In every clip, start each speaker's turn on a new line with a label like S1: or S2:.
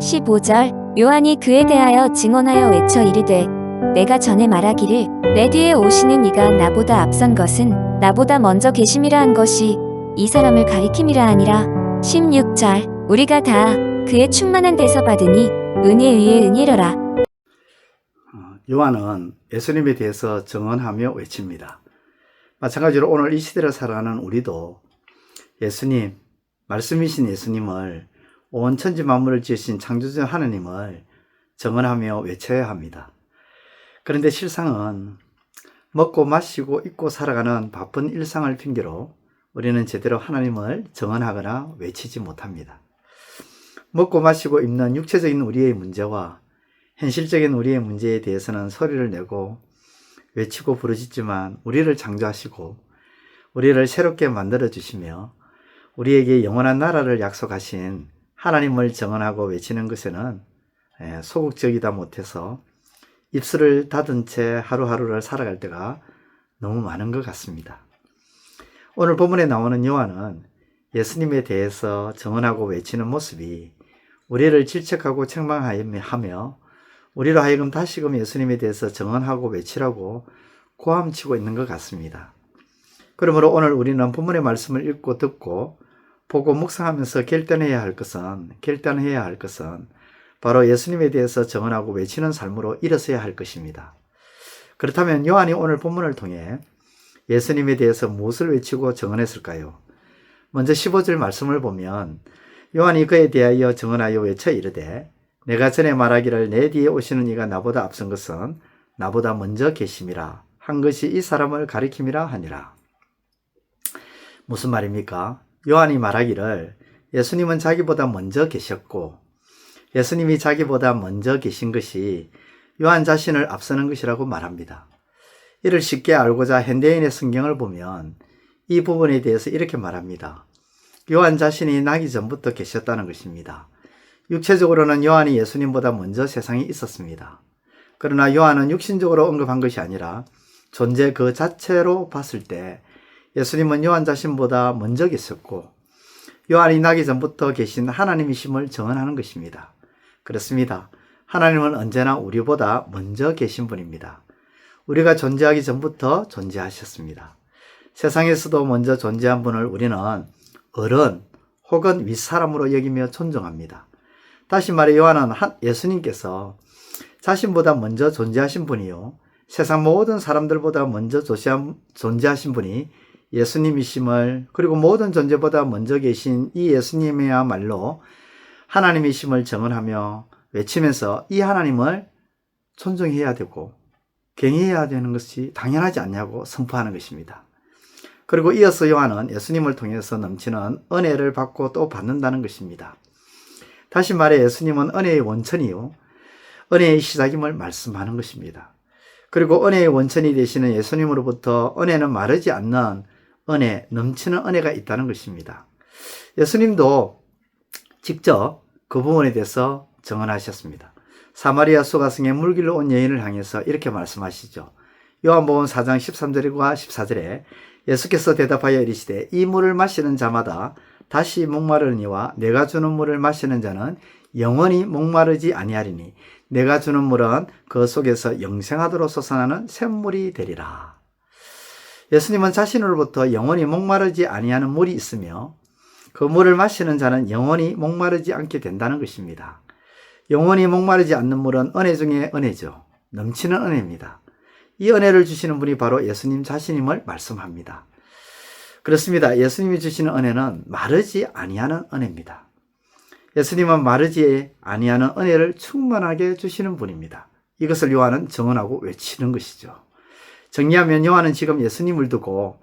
S1: 15절 요한이 그에 대하여 증언하여 외쳐 이르되 내가 전에 말하기를 내 뒤에 오시는 이가 나보다 앞선 것은 나보다 먼저 계심이라 한 것이 이 사람을 가리킴이라 하니라. 16절 우리가 다 그의 충만한 데서 받으니 은혜에 의해 은혜로라.
S2: 요한은 예수님에 대해서 증언하며 외칩니다. 마찬가지로 오늘 이 시대를 살아가는 우리도 예수님, 말씀이신 예수님을 온 천지 만물을 지으신 창조주 하나님을 증언하며 외쳐야 합니다. 그런데 실상은 먹고 마시고 입고 살아가는 바쁜 일상을 핑계로 우리는 제대로 하나님을 증언하거나 외치지 못합니다. 먹고 마시고 입는 육체적인 우리의 문제와 현실적인 우리의 문제에 대해서는 소리를 내고 외치고 부르짖지만 우리를 창조하시고 우리를 새롭게 만들어 주시며 우리에게 영원한 나라를 약속하신 하나님을 증언하고 외치는 것에는 소극적이다 못해서 입술을 닫은 채 하루하루를 살아갈 때가 너무 많은 것 같습니다. 오늘 본문에 나오는 요한은 예수님에 대해서 증언하고 외치는 모습이 우리를 질책하고 책망하며 우리로 하여금 다시금 예수님에 대해서 증언하고 외치라고 고함치고 있는 것 같습니다. 그러므로 오늘 우리는 본문의 말씀을 읽고 듣고 보고 묵상하면서 결단해야 할 것은 바로 예수님에 대해서 증언하고 외치는 삶으로 일어서야 할 것입니다. 그렇다면 요한이 오늘 본문을 통해 예수님에 대해서 무엇을 외치고 증언했을까요? 먼저 15절 말씀을 보면 요한이 그에 대하여 증언하여 외쳐 이르되 내가 전에 말하기를 내 뒤에 오시는 이가 나보다 앞선 것은 나보다 먼저 계심이라 한 것이 이 사람을 가리킴이라 하니라. 무슨 말입니까? 요한이 말하기를 예수님은 자기보다 먼저 계셨고 예수님이 자기보다 먼저 계신 것이 요한 자신을 앞서는 것이라고 말합니다. 이를 쉽게 알고자 현대인의 성경을 보면 이 부분에 대해서 이렇게 말합니다. 요한 자신이 나기 전부터 계셨다는 것입니다. 육체적으로는 요한이 예수님보다 먼저 세상에 있었습니다. 그러나 요한은 육신적으로 언급한 것이 아니라 존재 그 자체로 봤을 때 예수님은 요한 자신보다 먼저 계셨고 요한이 나기 전부터 계신 하나님이심을 증언하는 것입니다. 그렇습니다. 하나님은 언제나 우리보다 먼저 계신 분입니다. 우리가 존재하기 전부터 존재하셨습니다. 세상에서도 먼저 존재한 분을 우리는 어른 혹은 윗사람으로 여기며 존중합니다. 다시 말해 요한은 예수님께서 자신보다 먼저 존재하신 분이요 세상 모든 사람들보다 먼저 존재하신 분이 예수님이심을 그리고 모든 존재보다 먼저 계신 이 예수님이야말로 하나님이심을 증언하며 외치면서 이 하나님을 존중해야 되고 경외해야 되는 것이 당연하지 않냐고 선포하는 것입니다. 그리고 이어서 요한은 예수님을 통해서 넘치는 은혜를 받고 또 받는다는 것입니다. 다시 말해 예수님은 은혜의 원천이요 은혜의 시작임을 말씀하는 것입니다. 그리고 은혜의 원천이 되시는 예수님으로부터 은혜는 마르지 않는 은혜, 넘치는 은혜가 있다는 것입니다. 예수님도 직접 그 부분에 대해서 증언하셨습니다. 사마리아 수가성에 물길로 온 여인을 향해서 이렇게 말씀하시죠. 요한복음 4장 13절과 14절에 예수께서 대답하여 이르시되 이 물을 마시는 자마다 다시 목마르니와 내가 주는 물을 마시는 자는 영원히 목마르지 아니하리니 내가 주는 물은 그 속에서 영생하도록 솟아나는 샘물이 되리라. 예수님은 자신으로부터 영원히 목마르지 아니하는 물이 있으며 그 물을 마시는 자는 영원히 목마르지 않게 된다는 것입니다. 영원히 목마르지 않는 물은 은혜 중에 은혜죠. 넘치는 은혜입니다. 이 은혜를 주시는 분이 바로 예수님 자신임을 말씀합니다. 그렇습니다. 예수님이 주시는 은혜는 마르지 아니하는 은혜입니다. 예수님은 마르지 아니하는 은혜를 충만하게 주시는 분입니다. 이것을 요한은 증언하고 외치는 것이죠. 정리하면 요한은 지금 예수님을 두고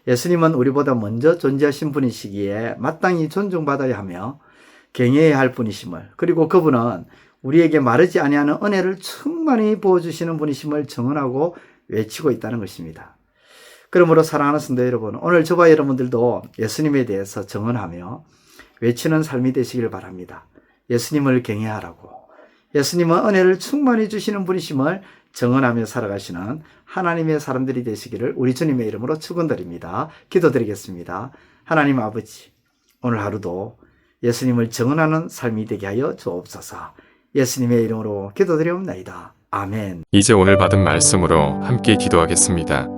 S2: 예수님은 우리보다 먼저 존재하신 분이시기에 마땅히 존중받아야 하며 경외해야 할 분이심을 그리고 그분은 우리에게 마르지 아니하는 은혜를 충만히 부어주시는 분이심을 증언하고 외치고 있다는 것입니다. 그러므로 사랑하는 성도 여러분, 오늘 저와 여러분들도 예수님에 대해서 증언하며 외치는 삶이 되시길 바랍니다. 예수님을 경외하라고 예수님은 은혜를 충만히 주시는 분이심을 증언하며 살아가시는 하나님의 사람들이 되시기를 우리 주님의 이름으로 축원드립니다. 기도드리겠습니다. 하나님 아버지, 오늘 하루도 예수님을 증언하는 삶이 되게 하여 주옵소서. 예수님의 이름으로 기도드리옵나이다. 아멘.
S3: 이제 오늘 받은 말씀으로 함께 기도하겠습니다.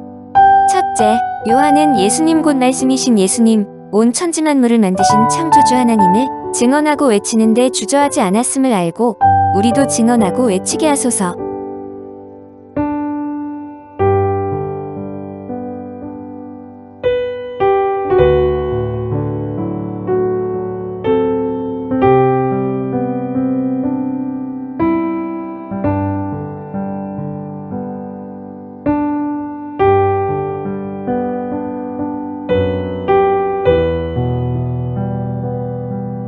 S1: 첫째, 요한은 예수님 곧 말씀이신 예수님, 온 천지 만물을 만드신 창조주 하나님을 증언하고 외치는데 주저하지 않았음을 알고 우리도 증언하고 외치게 하소서.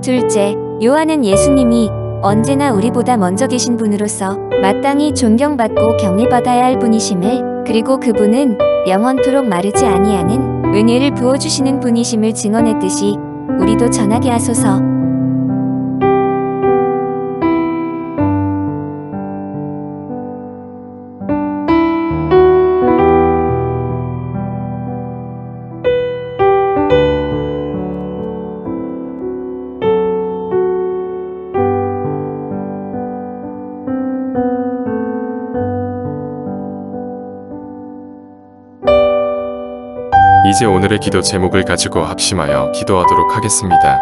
S1: 둘째, 요한은 예수님이 언제나 우리보다 먼저 계신 분으로서 마땅히 존경받고 경외받아야 할 분이심을, 그리고 그분은 영원토록 마르지 아니하는 은혜를 부어주시는 분이심을 증언했듯이 우리도 전하게 하소서.
S3: 이제 오늘의 기도 제목을 가지고 합심하여 기도하도록 하겠습니다.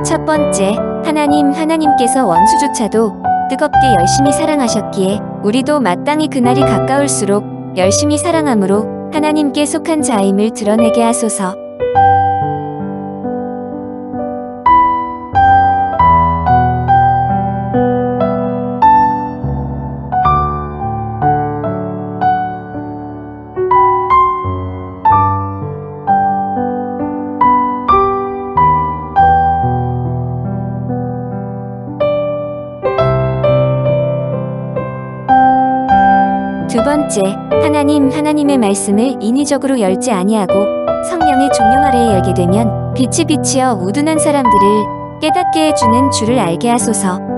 S1: 첫 번째, 하나님께서 원수조차도 뜨겁게 열심히 사랑하셨기에 우리도 마땅히 그날이 가까울수록 열심히 사랑함으로 하나님께 속한 자임을 드러내게 하소서. 두 번째, 하나님의 말씀을 인위적으로 열지 아니하고 성령의 종령 아래에 열게 되면 빛이 비치어 우둔한 사람들을 깨닫게 해주는 줄을 알게 하소서.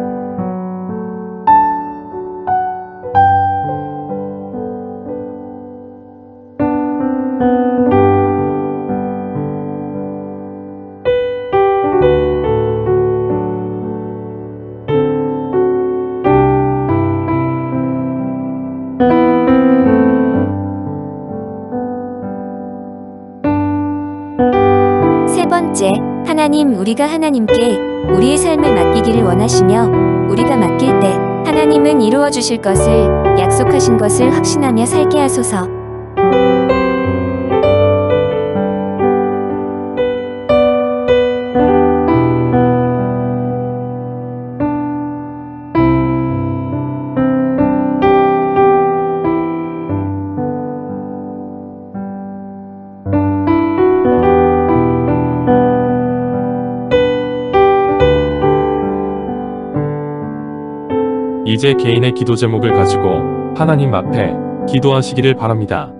S1: 세 번째, 우리가 하나님께 우리의 삶을 맡기기를 원하시며 우리가 맡길 때 하나님은 이루어 주실 것을 약속하신 것을 확신하며 살게 하소서.
S4: 이제 개인의 기도 제목을 가지고 하나님 앞에 기도하시기를 바랍니다.